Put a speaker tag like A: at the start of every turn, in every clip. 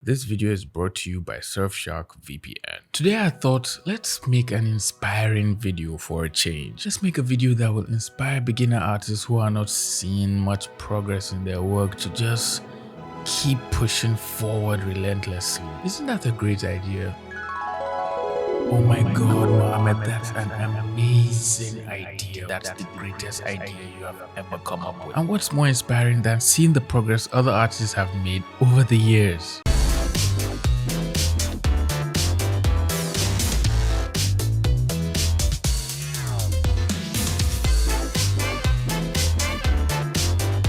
A: This video is brought to you by Surfshark VPN. Today I thought, let's make an inspiring video for a change. Let's make a video that will inspire beginner artists who are not seeing much progress in their work to just keep pushing forward relentlessly. Isn't that a great idea? Oh my god, Mohammed, that's an amazing idea. That's the greatest idea you have ever come up with. And what's more inspiring than seeing the progress other artists have made over the years?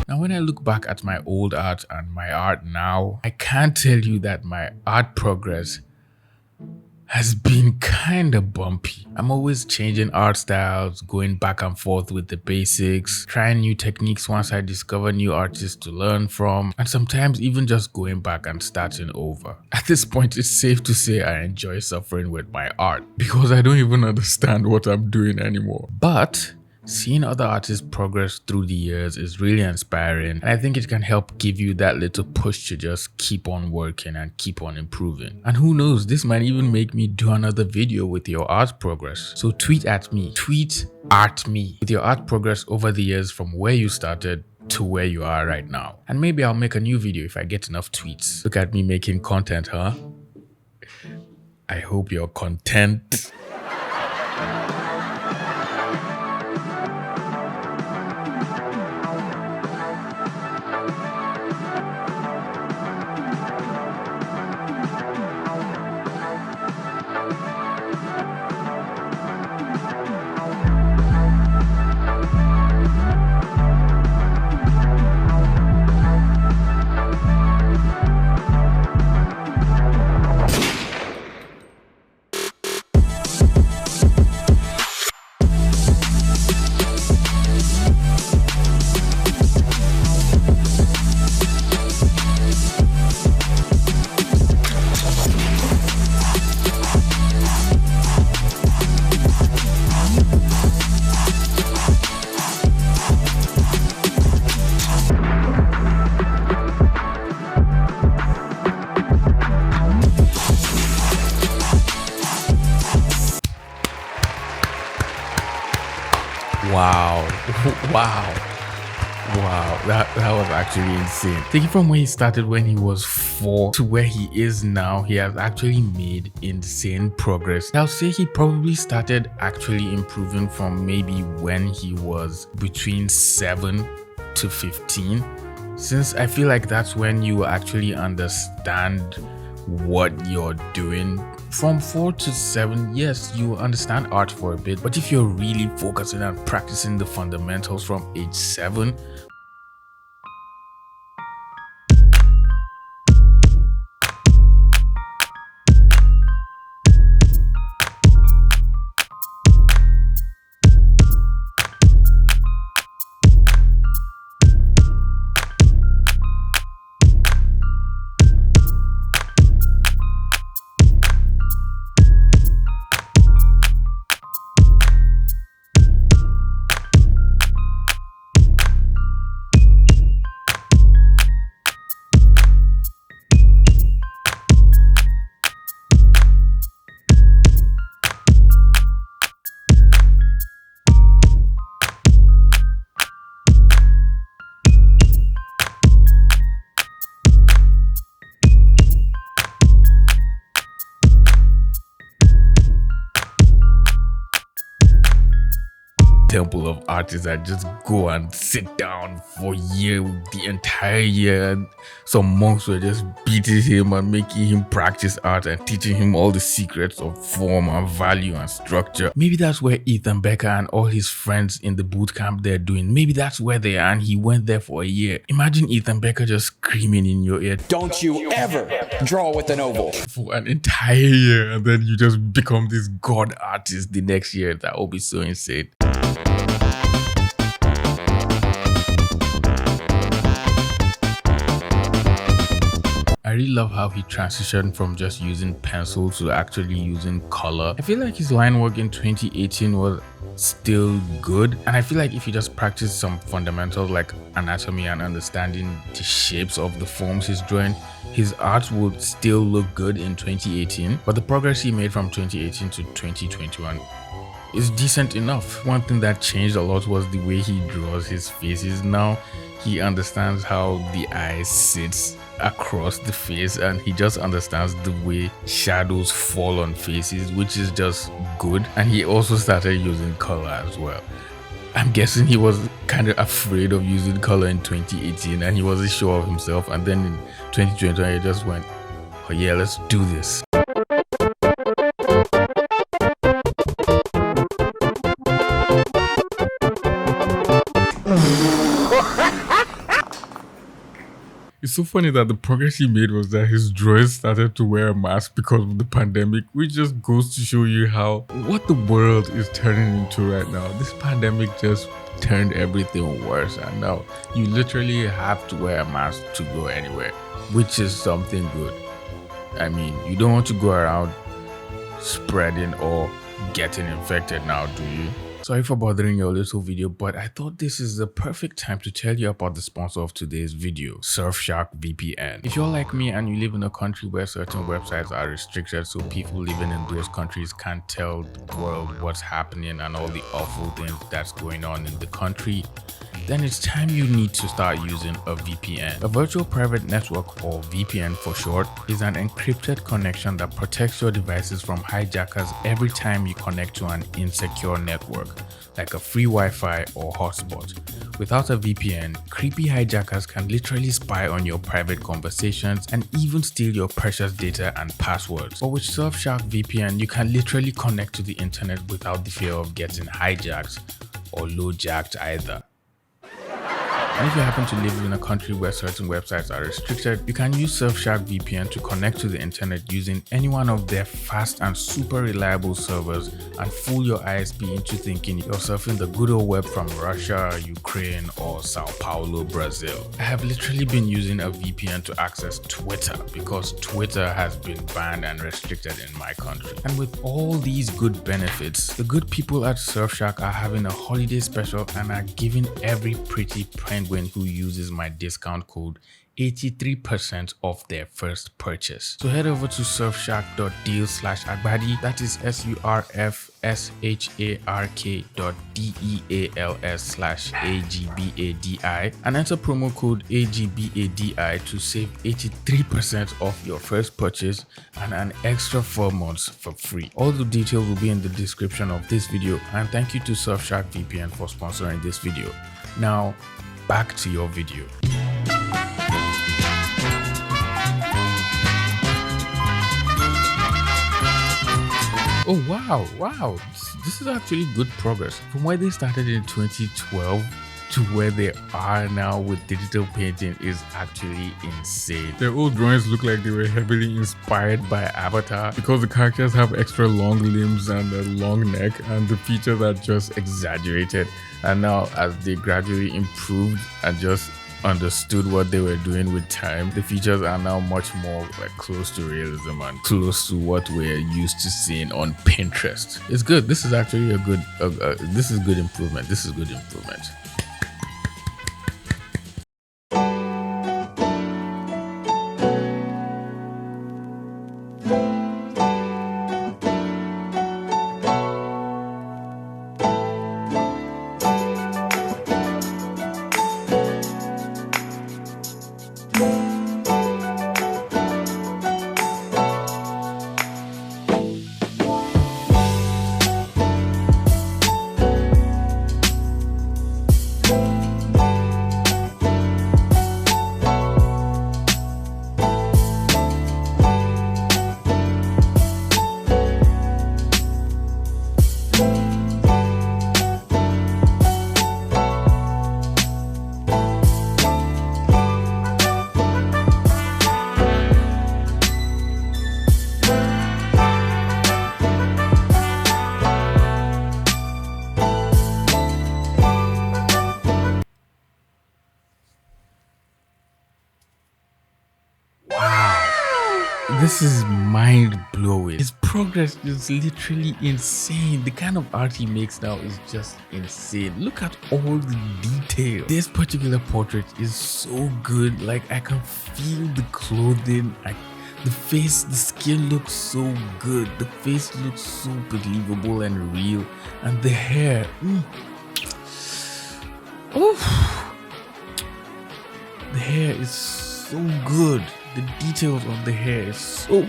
A: Now, when I look back at my old art and my art now, I can't tell you that my art progress has been kinda bumpy. I'm always changing art styles, going back and forth with the basics, trying new techniques once I discover new artists to learn from, and sometimes even just going back and starting over. At this point, it's safe to say I enjoy suffering with my art because I don't even understand what I'm doing anymore. But seeing other artists progress through the years is really inspiring, and I think it can help give you that little push to just keep on working and keep on improving. And who knows, this might even make me do another video with your art progress. So tweet at me, tweet at me with your art progress over the years from where you started to where you are right now. And maybe I'll make a new video if I get enough tweets. Look at me making content, huh? I hope you're content. Wow. Wow, that was actually insane. Taking from where he started when he was 4 to where he is now, he has actually made insane progress. I'll say he probably started actually improving from maybe when he was between 7 to 15, since I feel like that's when you actually understand what you're doing. From 4 to 7, yes, you understand art for a bit, but if you're really focusing on practicing the fundamentals from age 7, temple of artists that just go and sit down for the entire year, and some monks were just beating him and making him practice art and teaching him all the secrets of form and value and structure. Maybe that's where Ethan Becker and all his friends in the boot camp they're doing, maybe that's where they are, and he went there for a year. Imagine Ethan Becker just screaming in your ear,
B: "Don't you ever draw with an oval,"
A: for an entire year, and then you just become this god artist the next year. That will be so insane. I really love how he transitioned from just using pencil to actually using color. I feel like his line work in 2018 was still good. And I feel like if you just practice some fundamentals like anatomy and understanding the shapes of the forms he's drawing, his art would still look good in 2018. But the progress he made from 2018 to 2021 is decent enough. One thing that changed a lot was the way he draws his faces. Now he understands how the eye sits across the face, and he just understands the way shadows fall on faces, which is just good. And he also started using color as well. I'm guessing he was kind of afraid of using color in 2018 and he wasn't sure of himself, and then in 2021 he just went, oh yeah, let's do this. It's so funny that the progress he made was that his drawings started to wear a mask because of the pandemic, which just goes to show you what the world is turning into right now. This pandemic just turned everything worse, and now you literally have to wear a mask to go anywhere, which is something good. I mean, you don't want to go around spreading or getting infected now, do you? Sorry for bothering your little video, but I thought this is the perfect time to tell you about the sponsor of today's video, Surfshark VPN. If you're like me and you live in a country where certain websites are restricted so people living in those countries can't tell the world what's happening and all the awful things that's going on in the country, then it's time you need to start using a VPN. A virtual private network, or VPN for short, is an encrypted connection that protects your devices from hijackers every time you connect to an insecure network, like a free Wi-Fi or hotspot. Without a VPN, creepy hijackers can literally spy on your private conversations and even steal your precious data and passwords. But with Surfshark VPN, you can literally connect to the internet without the fear of getting hijacked or low-jacked either. And if you happen to live in a country where certain websites are restricted, you can use Surfshark VPN to connect to the internet using any one of their fast and super reliable servers and fool your ISP into thinking you're surfing the good old web from Russia, Ukraine, or Sao Paulo, Brazil. I have literally been using a VPN to access Twitter because Twitter has been banned and restricted in my country. And with all these good benefits, the good people at Surfshark are having a holiday special and are giving every pretty penguin who uses my discount code 83% off their first purchase. So head over to surfshark.deal/Agbadi, that is surfshark.deals/AGBADI, and enter promo code AGBADI to save 83% off your first purchase and an extra 4 months for free. All the details will be in the description of this video, and thank you to Surfshark VPN for sponsoring this video. Now, back to your video. Oh wow, this is actually good progress. From where they started in 2012 to where they are now with digital painting is actually insane. Their old drawings look like they were heavily inspired by Avatar because the characters have extra long limbs and a long neck, and the features are just exaggerated. And now as they gradually improved and just understood what they were doing with time, the features are now much more like close to realism and close to what we're used to seeing on Pinterest. It's good. This is actually a good this is good improvement. This is good improvement. This is mind blowing. His progress is literally insane. The kind of art he makes now is just insane. Look at all the detail. This particular portrait is so good. Like, I can feel the clothing. The face, the skin looks so good. The face looks so believable and real. And the hair. Oh, the hair is so good. The details on the hair is so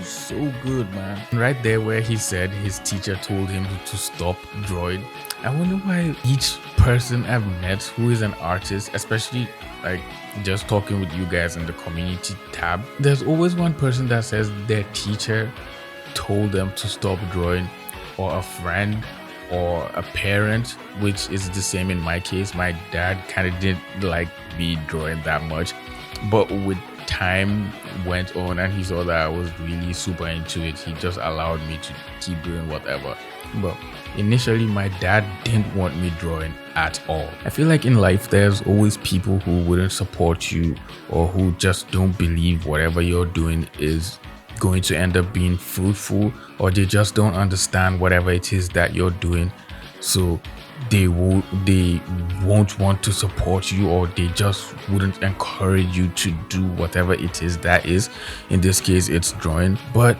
A: good, man. Right there where he said his teacher told him to stop drawing, I wonder why each person I've met who is an artist, especially like just talking with you guys in the community tab, there's always one person that says their teacher told them to stop drawing, or a friend, or a parent, which is the same in my case. My dad kind of didn't like me drawing that much, but with time went on and he saw that I was really super into it, he just allowed me to keep doing whatever. But initially my dad didn't want me drawing at all. I feel like in life there's always people who wouldn't support you, or who just don't believe whatever you're doing is going to end up being fruitful, or they just don't understand whatever it is that you're doing, so they won't want to support you, or they just wouldn't encourage you to do whatever it is that is. In this case, it's drawing. But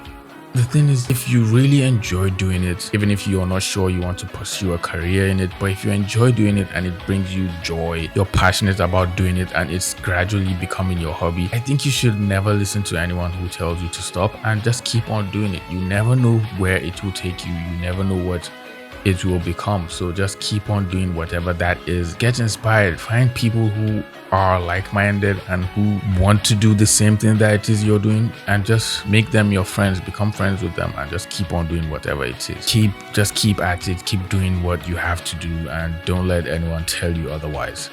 A: the thing is, if you really enjoy doing it, even if you're not sure you want to pursue a career in it, but if you enjoy doing it and it brings you joy, you're passionate about doing it, and it's gradually becoming your hobby, I think you should never listen to anyone who tells you to stop, and just keep on doing it. You never know where it will take you. You never know what it will become. So just keep on doing whatever that is. Get inspired. Find people who are like-minded and who want to do the same thing that it is you're doing, and just make them your friends. Become friends with them and just keep on doing whatever it is. Just keep at it. Keep doing what you have to do, and don't let anyone tell you otherwise.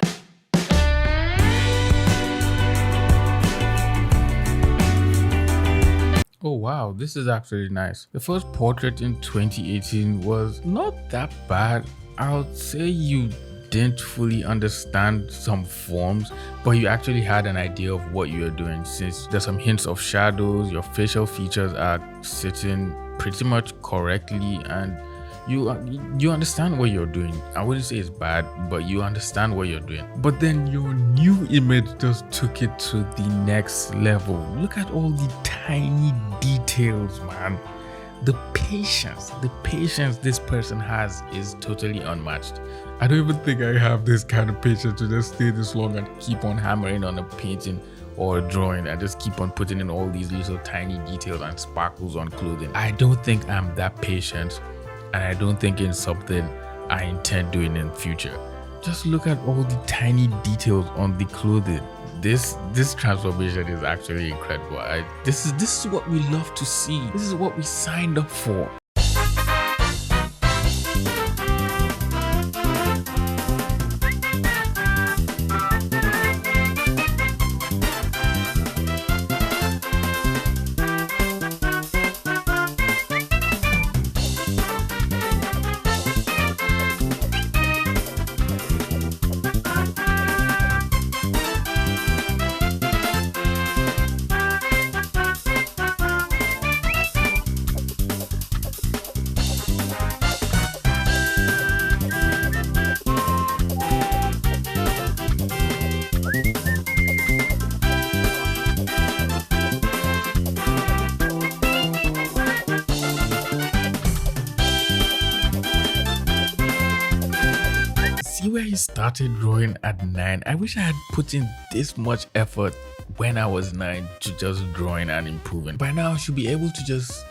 A: Oh wow, this is actually nice. The first portrait in 2018 was not that bad. I would say you didn't fully understand some forms, but you actually had an idea of what you're doing, since there's some hints of shadows, your facial features are sitting pretty much correctly, and you understand what you're doing. I wouldn't say it's bad, but you understand what you're doing. But then your new image just took it to the next level. Look at all the tiny details, man. The patience this person has is totally unmatched. I don't even think I have this kind of patience to just stay this long and keep on hammering on a painting or a drawing and just keep on putting in all these little tiny details and sparkles on clothing. I don't think I'm that patient, and I don't think it's something I intend doing in the future. Just look at all the tiny details on the clothing. This transformation is actually incredible. This is what we love to see. This is what we signed up for. See where he started drawing at 9. I wish I had put in this much effort when I was 9 to just drawing and improving. By now I should be able to just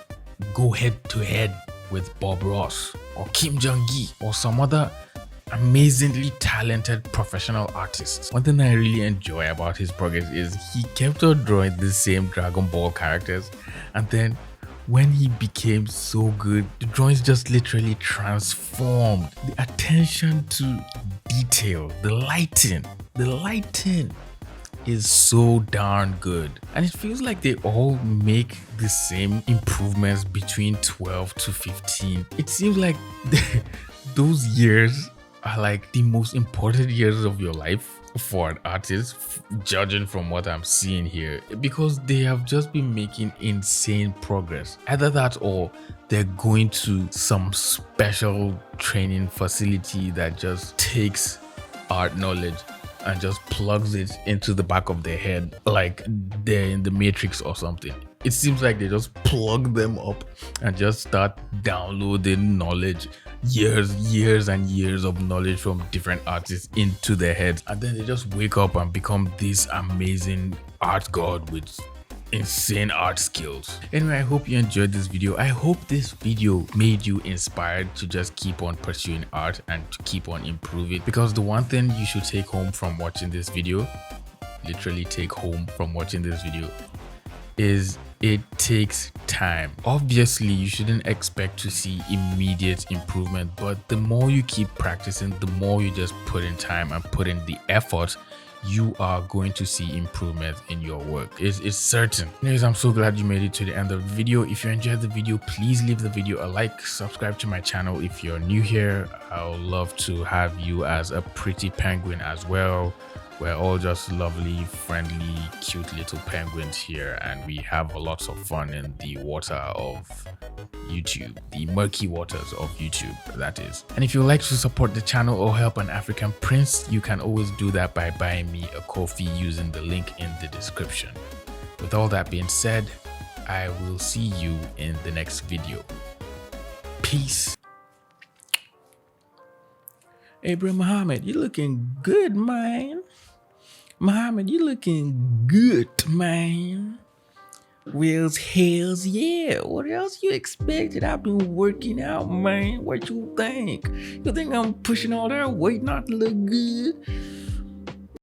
A: go head to head with Bob Ross or Kim Jong-gi or some other amazingly talented professional artists. One thing I really enjoy about his progress is he kept on drawing the same Dragon Ball characters, and then when he became so good, the drawings just literally transformed. The attention to detail, the lighting is so darn good. And it feels like they all make the same improvements between 12 to 15. It seems like those years are like the most important years of your life. for an artist, judging from what I'm seeing here, because they have just been making insane progress. Either that or they're going to some special training facility that just takes art knowledge and just plugs it into the back of their head like they're in the Matrix or something. It seems like they just plug them up and just start downloading knowledge, years and years of knowledge from different artists into their heads, and then they just wake up and become this amazing art god with insane art skills. Anyway, I hope you enjoyed this video. I hope this video made you inspired to just keep on pursuing art and to keep on improving, because the one thing you should take home from watching this video, literally take home from watching this video, is it takes time. Obviously, you shouldn't expect to see immediate improvement, but the more you keep practicing, the more you just put in time and put in the effort, you are going to see improvement in your work. It's certain. Anyways, I'm so glad you made it to the end of the video. If you enjoyed the video, please leave the video a like, subscribe to my channel if you're new here. I would love to have you as a pretty penguin as well. We're all just lovely, friendly, cute little penguins here, and we have lots of fun in the water of YouTube, the murky waters of YouTube, that is. And if you would like to support the channel or help an African prince, you can always do that by buying me a coffee using the link in the description. With all that being said, I will see you in the next video. Peace. Hey, bro, Mohammed, you looking good, man. Mohammed, you looking good, man. Well, hells yeah. What else you expected? I've been working out, man. What you think? You think I'm pushing all that weight not to look good?